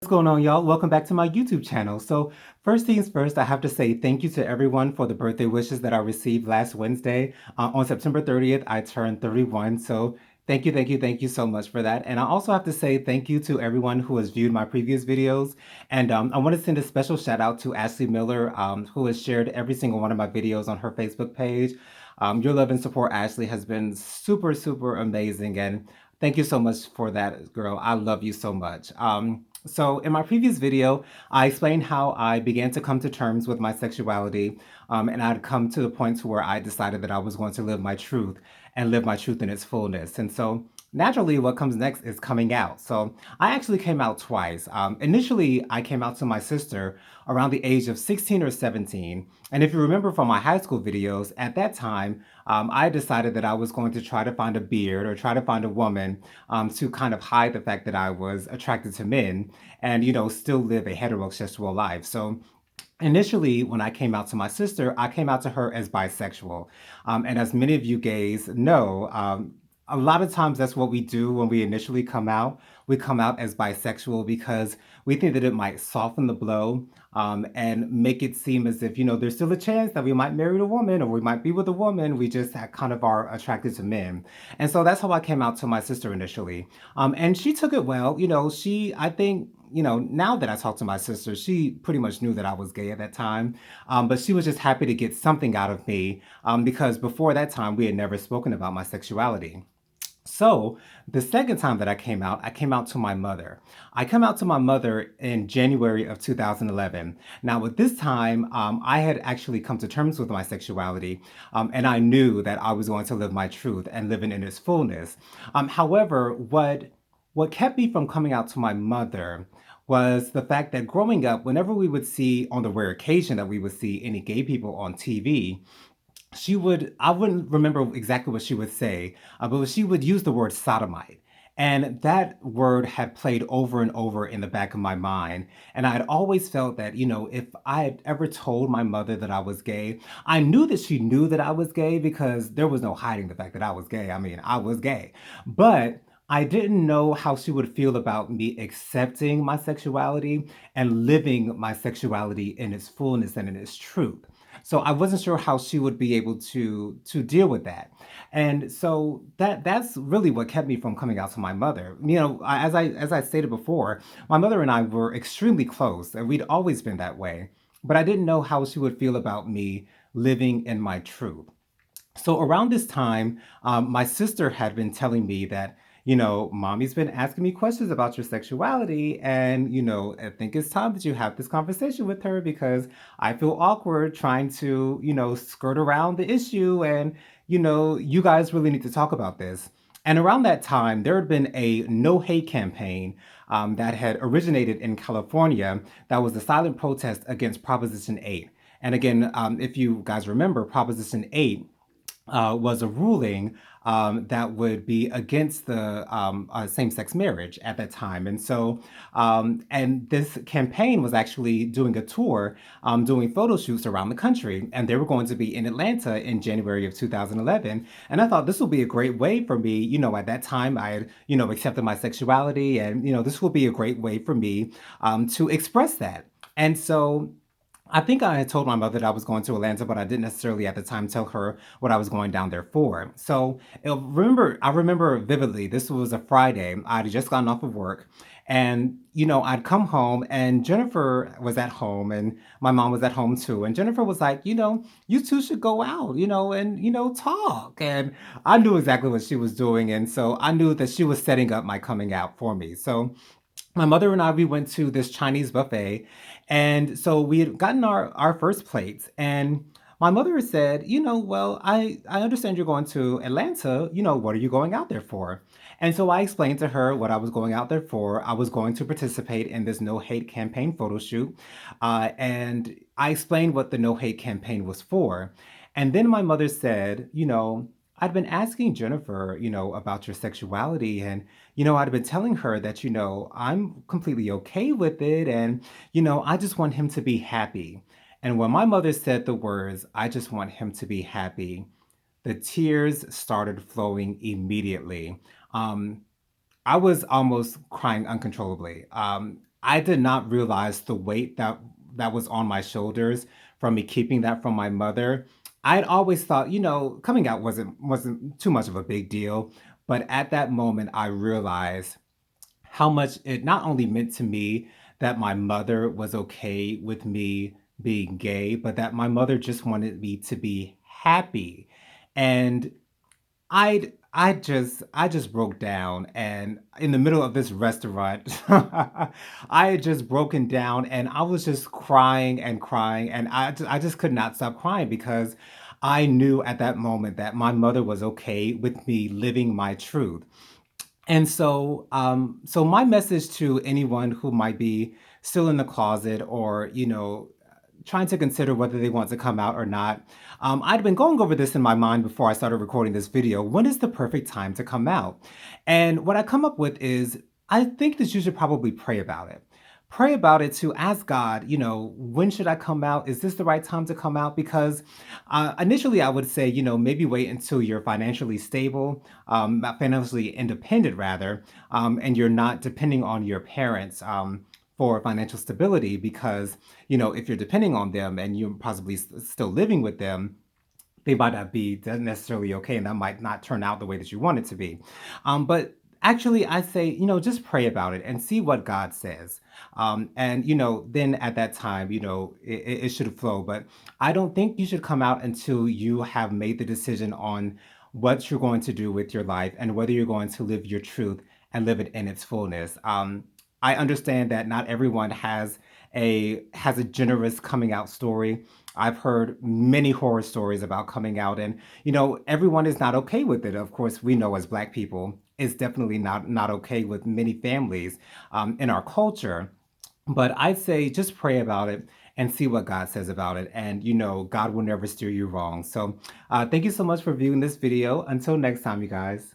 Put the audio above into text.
What's going on, y'all? Welcome back to my YouTube channel. So, first things first, I have to say thank you to everyone for the birthday wishes that I received last Wednesday. On September 30th, I turned 31. So, thank you so much for that. And I also have to say thank you to everyone who has viewed my previous videos. And I want to send a special shout out to Ashley Miller, who has shared every single one of my videos on her Facebook page. Your love and support, Ashley, has been super, super amazing. And thank you so much for that, girl. I love you so much. So in my previous video, I explained how I began to come to terms with my sexuality, and I'd come to the point to where I decided that I was going to live my truth and live my truth in its fullness. And so naturally, what comes next is coming out. So I actually came out twice. Initially, I came out to my sister around the age of 16 or 17. And if you remember from my high school videos, at that time, I decided that I was going to try to find a beard or try to find a woman to kind of hide the fact that I was attracted to men and, still live a heterosexual life. So initially, when I came out to my sister, I came out to her as bisexual. And as many of you gays know, a lot of times that's what we do when we initially come out. We come out as bisexual because we think that it might soften the blow and make it seem as if, there's still a chance that we might marry a woman or we might be with a woman. We just kind of are attracted to men. And so that's how I came out to my sister initially. And she took it well. I think, now that I talk to my sister, she pretty much knew that I was gay at that time. But she was just happy to get something out of me because before that time, we had never spoken about my sexuality. So the second time that I came out to my mother. I came out to my mother in January of 2011. Now, at this time, I had actually come to terms with my sexuality, and I knew that I was going to live my truth and live it in its fullness. However, what kept me from coming out to my mother was the fact that growing up, whenever we would see, on the rare occasion that we would see any gay people on TV, I wouldn't remember exactly what she would say, but she would use the word sodomite. And that word had played over and over in the back of my mind. And I had always felt that, if I had ever told my mother that I was gay, I knew that she knew that I was gay because there was no hiding the fact that I was gay. I mean, I was gay. But I didn't know how she would feel about me accepting my sexuality and living my sexuality in its fullness and in its truth. So I wasn't sure how she would be able to deal with that. And so that's really what kept me from coming out to my mother. As I stated before, my mother and I were extremely close, and we'd always been that way. But I didn't know how she would feel about me living in my truth. So around this time, my sister had been telling me that, mommy's been asking me questions about your sexuality. And, I think it's time that you have this conversation with her because I feel awkward trying to, skirt around the issue. And, you guys really need to talk about this. And around that time, there had been a no hate campaign that had originated in California that was a silent protest against Proposition 8. And again, if you guys remember, Proposition 8 was a ruling that would be against the same-sex marriage at that time. And so, and this campaign was actually doing a tour, doing photo shoots around the country. And they were going to be in Atlanta in January of 2011. And I thought this would be a great way for me, at that time I had, accepted my sexuality. And, this will be a great way for me to express that. And so I think I had told my mother that I was going to Atlanta, but I didn't necessarily at the time tell her what I was going down there for. So I remember vividly, this was a Friday. I'd just gotten off of work. And, I'd come home and Jennifer was at home and my mom was at home too. And Jennifer was like, you two should go out, and, talk. And I knew exactly what she was doing. And so I knew that she was setting up my coming out for me. So my mother and I, we went to this Chinese buffet. And so we had gotten our first plates. And my mother said, well, I understand you're going to Atlanta. What are you going out there for? And so I explained to her what I was going out there for. I was going to participate in this no hate campaign photo shoot. And I explained what the no hate campaign was for. And then my mother said, I'd been asking Jennifer, about your sexuality. And, I'd been telling her that, I'm completely okay with it. And, I just want him to be happy. And when my mother said the words, I just want him to be happy, the tears started flowing immediately. I was almost crying uncontrollably. I did not realize the weight that was on my shoulders from me keeping that from my mother. I'd always thought, coming out wasn't too much of a big deal, but at that moment I realized how much it not only meant to me that my mother was okay with me being gay, but that my mother just wanted me to be happy. And I just broke down, and in the middle of this restaurant, I had just broken down and I was just crying and crying, and I just could not stop crying because I knew at that moment that my mother was okay with me living my truth. And so my message to anyone who might be still in the closet, or trying to consider whether they want to come out or not. I'd been going over this in my mind before I started recording this video. When is the perfect time to come out? And what I come up with is, I think that you should probably pray about it. Pray about it, to ask God, when should I come out? Is this the right time to come out? Because initially I would say, maybe wait until you're financially stable, financially independent rather, and you're not depending on your parents. For financial stability, because if you're depending on them and you're possibly still living with them, they might not be necessarily okay, and that might not turn out the way that you want it to be. But actually, I say, just pray about it and see what God says. And then at that time, it should flow. But I don't think you should come out until you have made the decision on what you're going to do with your life and whether you're going to live your truth and live it in its fullness. I understand that not everyone has a generous coming out story. I've heard many horror stories about coming out, and everyone is not okay with it. Of course, we know as Black people, it's definitely not okay with many families in our culture. But I'd say just pray about it and see what God says about it, and God will never steer you wrong. So, thank you so much for viewing this video. Until next time, you guys.